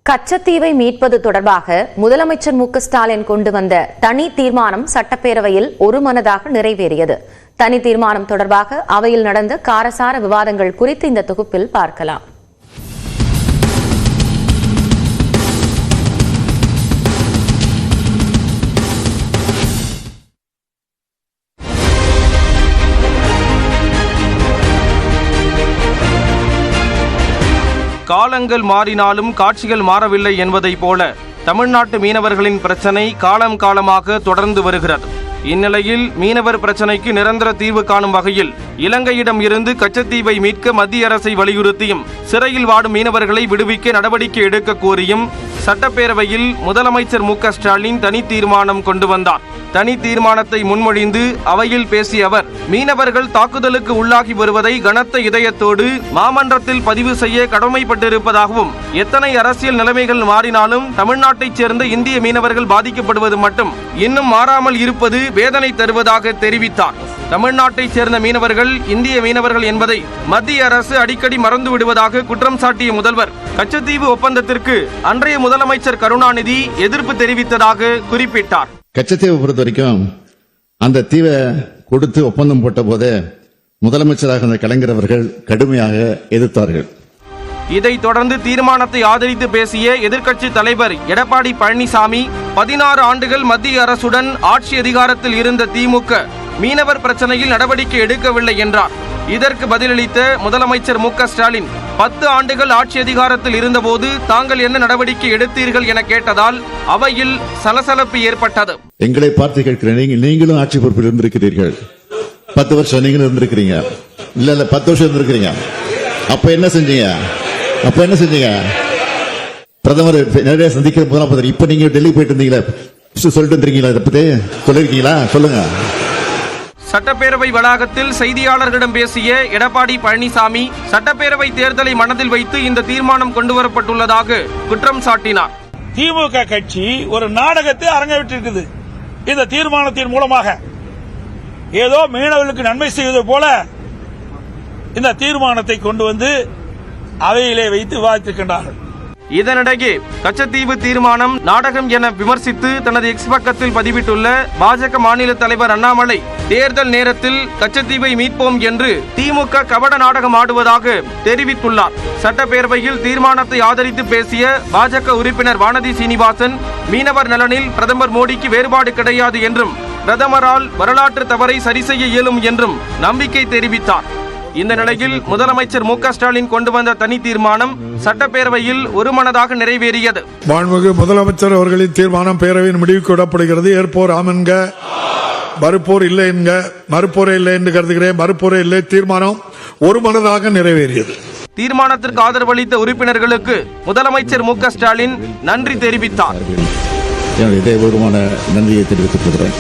கச்சத்தீவை மீட்பது தொடர்பாக முதலமைச்சர் மு க ஸ்டாலின் கொண்டு வந்த தனி தீர்மானம் சட்டப்பேரவையில் ஒருமனதாக நிறைவேறியது. தனி தீர்மானம் தொடர்பாக அவையில் நடந்த காரசார விவாதங்கள் குறித்து இந்த தொகுப்பில் பார்க்கலாம். காலங்கள் மாறினாலும் காட்சிகள் மாறவில்லை என்பதைப் போல தமிழ்நாட்டு மீனவர்களின் பிரச்சனை காலம் காலமாக தொடர்ந்து வருகிறது. இந்நிலையில் மீனவர் பிரச்சனைக்கு நிரந்தர தீர்வு காணும் வகையில் இலங்கையிடம் இருந்து கச்சத்தீவை மீட்க மத்திய அரசை வலியுறுத்தியும் சிறையில் வாடும் மீனவர்களை விடுவிக்க நடவடிக்கை எடுக்க கோரியும் சட்டப்பேரவையில் முதலமைச்சர் மு க ஸ்டாலின் தனி தீர்மானம் கொண்டு வந்தார். தனி தீர்மானத்தை முன்மொழிந்து அவையில் பேசிய அவர், மீனவர்கள் தாக்குதலுக்கு உள்ளாகி வருவதை கனத்த இதயத்தோடு மாமன்றத்தில் பதிவு செய்ய கடமைப்பட்டிருப்பதாகவும், எத்தனை அரசியல் நிலைமைகள் மாறினாலும் தமிழ்நாட்டைச் சேர்ந்த இந்திய மீனவர்கள் பாதிக்கப்படுவது மட்டும் இன்னும் மாறாமல் இருப்பது வேதனை தருவதாக தெரிவித்தார். தமிழ்நாட்டைச் சேர்ந்த மீனவர்கள் இந்திய மீனவர்கள் என்பதை மத்திய அரசு அடிக்கடி மறந்து விடுவதாக குற்றம் சாட்டிய முதல்வர், கச்சத்தீவு ஒப்பந்தத்திற்கு அன்றைய முதலமைச்சர் கருணாநிதி எதிர்ப்பு தெரிவித்ததாக குறிப்பிட்டார். கச்சத்தீவை பொறுத்த வரைக்கும் அந்த தீவை கொடுத்து ஒப்பந்தம் போட்ட போது முதலமைச்சராக இருந்த கலைஞர் அவர்கள் கடுமையாக எதிர்த்தார்கள். இதைத் தொடர்ந்து தீர்மானத்தை ஆதரித்து பேசிய எதிர்க்கட்சி தலைவர் எடப்பாடி பழனிசாமி, 16 ஆண்டுகள் மத்திய அரசுடன் ஆட்சி அதிகாரத்தில் இருந்த திமுக மீனவர் பிரச்சனையில் நடவடிக்கை எடுக்கவில்லை என்றார். இதற்கு பதிலளித்த முதலமைச்சர் மு க ஸ்டாலின், 10 ஆண்டுகள் ஆட்சி அதிகாரத்தில் இருந்தபோது தாங்கள் என்ன நடவடிக்கை எடுத்தீர்கள் என கேட்டதால் அவையில் சலசலப்பு ஏற்பட்டது. எங்களை பார்த்து கேட்கிறேன், நீங்களும் ஆட்சி பொறுப்பில் இருந்திருக்கிறீர்கள். 10 வருஷம் நீங்களும் இருந்திருக்கிறீங்க. இல்ல 10 வருஷம் இருந்திருக்கிறீங்க. அப்ப என்ன செஞ்சீங்க? பிரதமர் நிறைய சந்திக்கிற முதலமைச்சர், இப்ப நீங்க டெல்லி போயிட்டு இருந்தீங்களா, சொல்லிட்டு இருந்தீங்களா, இதை பத்தி சொல்லிருக்கீங்களா? சொல்லுங்க. சட்டப்பேரவை வளாகத்தில் செய்தியாளர்களிடம் பேசிய எடப்பாடி பழனிசாமி, சட்டப்பேரவை தேர்தலை மனதில் வைத்து இந்த தீர்மானம் கொண்டுவரப்பட்டுள்ளதாக குற்றம் சாட்டினார். திமுக கட்சி ஒரு நாடகத்தை அரங்கேற்றிருக்குது. இந்த தீர்மானத்தின் மூலமாக ஏதோ மீனவர்களுக்கு நன்மை செய்வது போல இந்த தீர்மானத்தை கொண்டு வந்து அவையிலே வைத்து விவாதித்திருக்கின்றார்கள். இதனிடையே கச்சத்தீவு தீர்மானம் நாடகம் என விமர்சித்து தனது எக்ஸ் பக்கத்தில் பதிவிட்டுள்ள பாஜக மாநில தலைவர் அண்ணாமலை, தேர்தல் நேரத்தில் கச்சத்தீவை மீட்போம் என்று திமுக கபட நாடகம் ஆடுவதாக தெரிவித்துள்ளார். சட்டப்பேரவையில் தீர்மானத்தை ஆதரித்து பேசிய பாஜக உறுப்பினர் வானதி சீனிவாசன், மீனவர் நலனில் பிரதமர் மோடிக்கு வேறுபாடு கிடையாது என்றும் பிரதமரால் வரலாற்று தவறை சரி செய்ய இயலும் என்றும் நம்பிக்கை தெரிவித்தார். இந்த நிலையில் முதலமைச்சர் மு க ஸ்டாலின் கொண்டு வந்த தனி தீர்மானம் சட்டப்பேரவையில் ஒருமனதாக நிறைவேறியது. மாண்புமிகு முதலமைச்சர் அவர்களின் தீர்மானம் பேரவையின் முடிவுக்கு விடப்படுகிறது. ஏற்போர் ஆம் என்க, மறுப்போர் இல்லை என்க. மறுப்போரே இல்லை என்று கருதுகிறேன். மறுப்போரே இல்லை. தீர்மானம் ஒருமனதாக நிறைவேறியது. தீர்மானத்திற்கு ஆதரவளித்த உறுப்பினர்களுக்கு முதலமைச்சர் மு க ஸ்டாலின் நன்றி தெரிவித்தார். இதே ஒருமான நன்றியை தெரிவித்துக் கொள்கிறேன்.